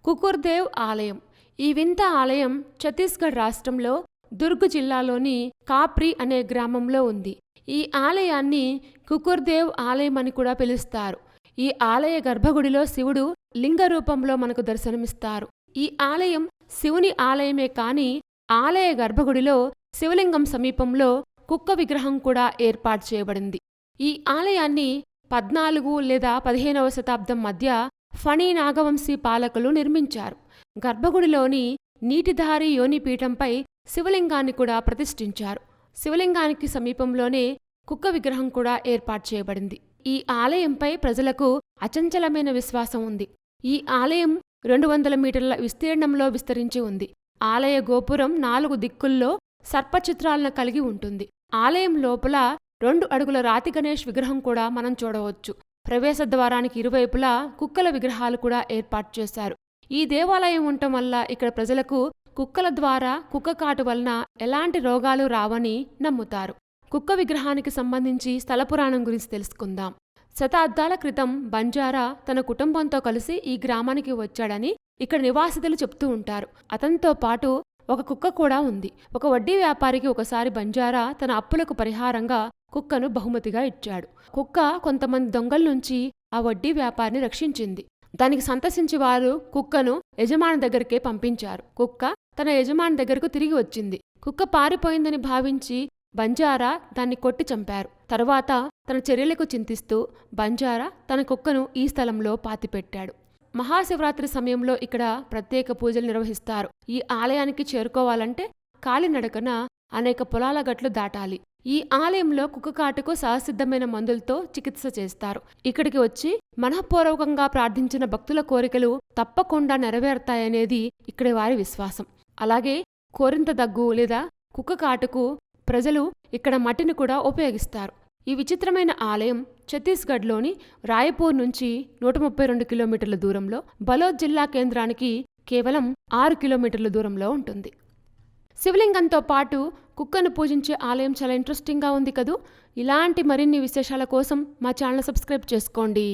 కుకుర్దేవ్ ఆలయం. ఈ వింత ఆలయం ఛత్తీస్గఢ్ రాష్ట్రంలో దుర్గ్ జిల్లాలోని కాప్రి అనే గ్రామంలో ఉంది. ఈ ఆలయాన్ని కుకుర్దేవ్ ఆలయం అని కూడా పిలుస్తారు. ఈ ఆలయ గర్భగుడిలో శివుడు లింగ రూపంలో మనకు దర్శనమిస్తారు. ఈ ఆలయం శివుని ఆలయమే కాని ఆలయ గర్భగుడిలో శివలింగం సమీపంలో కుక్క విగ్రహం కూడా ఏర్పాటు చేయబడింది. ఈ ఆలయాన్ని 14 లేదా 15వ శతాబ్దం మధ్య ఫణి నాగవంశీ పాలకులు నిర్మించారు. గర్భగుడిలోని నీటిధారి యోనిపీఠంపై శివలింగాన్ని కూడా ప్రతిష్ఠించారు. శివలింగానికి సమీపంలోనే కుక్క విగ్రహం కూడా ఏర్పాటు చేయబడింది. ఈ ఆలయంపై ప్రజలకు అచంచలమైన విశ్వాసం ఉంది. ఈ ఆలయం 200 మీటర్ల విస్తీర్ణంలో విస్తరించి ఉంది. ఆలయ గోపురం 4 దిక్కుల్లో సర్పచిత్రాలను కలిగి ఉంటుంది. ఆలయం లోపల 2 అడుగుల రాతి గణేష్ విగ్రహం కూడా మనం చూడవచ్చు. ప్రవేశ ద్వారానికి ఇరువైపులా కుక్కల విగ్రహాలు కూడా ఏర్పాటు చేశారు. ఈ దేవాలయం ఉండటం వల్ల ఇక్కడ ప్రజలకు కుక్కల ద్వారా కుక్క కాటు వలన ఎలాంటి రోగాలు రావని నమ్ముతారు. కుక్క విగ్రహానికి సంబంధించి స్థల పురాణం గురించి తెలుసుకుందాం. శతాబ్దాల క్రితం బంజారా తన కుటుంబంతో కలిసి ఈ గ్రామానికి వచ్చాడని ఇక్కడ నివాసితులు చెప్తూ ఉంటారు. అతనితో పాటు ఒక కుక్క కూడా ఉంది. ఒక వడ్డీ వ్యాపారికి ఒకసారి బంజారా తన అప్పులకు పరిహారంగా కుక్కను బహుమతిగా ఇచ్చాడు. కుక్క కొంతమంది దొంగల నుంచి ఆ వడ్డీ వ్యాపారిని రక్షించింది. దానికి సంతసించి వారు కుక్కను యజమాని దగ్గరికే పంపించారు. కుక్క తన యజమాని దగ్గరకు తిరిగి వచ్చింది. కుక్క పారిపోయిందని భావించి బంజారా దాన్ని కొట్టి చంపారు. తరువాత తన చర్యలకు చింతిస్తూ బంజారా తన కుక్కను ఈ స్థలంలో పాతిపెట్టాడు. మహాశివరాత్రి సమయంలో ఇక్కడ ప్రత్యేక పూజలు నిర్వహిస్తారు. ఈ ఆలయానికి చేరుకోవాలంటే కాలినడకన అనేక పొలాల గట్లు దాటాలి. ఈ ఆలయంలో కుక్క కాటుకు సహసిద్ధమైన మందులతో చికిత్స చేస్తారు. ఇక్కడికి వచ్చి మనఃపూర్వకంగా ప్రార్థించిన భక్తుల కోరికలు తప్పకుండా నెరవేరుతాయనేది ఇక్కడి వారి విశ్వాసం. అలాగే కోరింత దగ్గు లేదా కుక్క కాటుకు ప్రజలు ఇక్కడ మట్టిని కూడా ఉపయోగిస్తారు. ఈ విచిత్రమైన ఆలయం ఛత్తీస్గఢ్లోని రాయపూర్ నుంచి 132 కిలోమీటర్ల దూరంలో, బలోద్ జిల్లా కేంద్రానికి కేవలం 6 కిలోమీటర్ల దూరంలో ఉంటుంది. శివలింగంతో పాటు కుక్కను పూజించే ఆలయం చాలా ఇంట్రెస్టింగ్గా ఉంది కదూ. ఇలాంటి మరిన్ని విశేషాల కోసం మా ఛానల్ సబ్స్క్రైబ్ చేసుకోండి.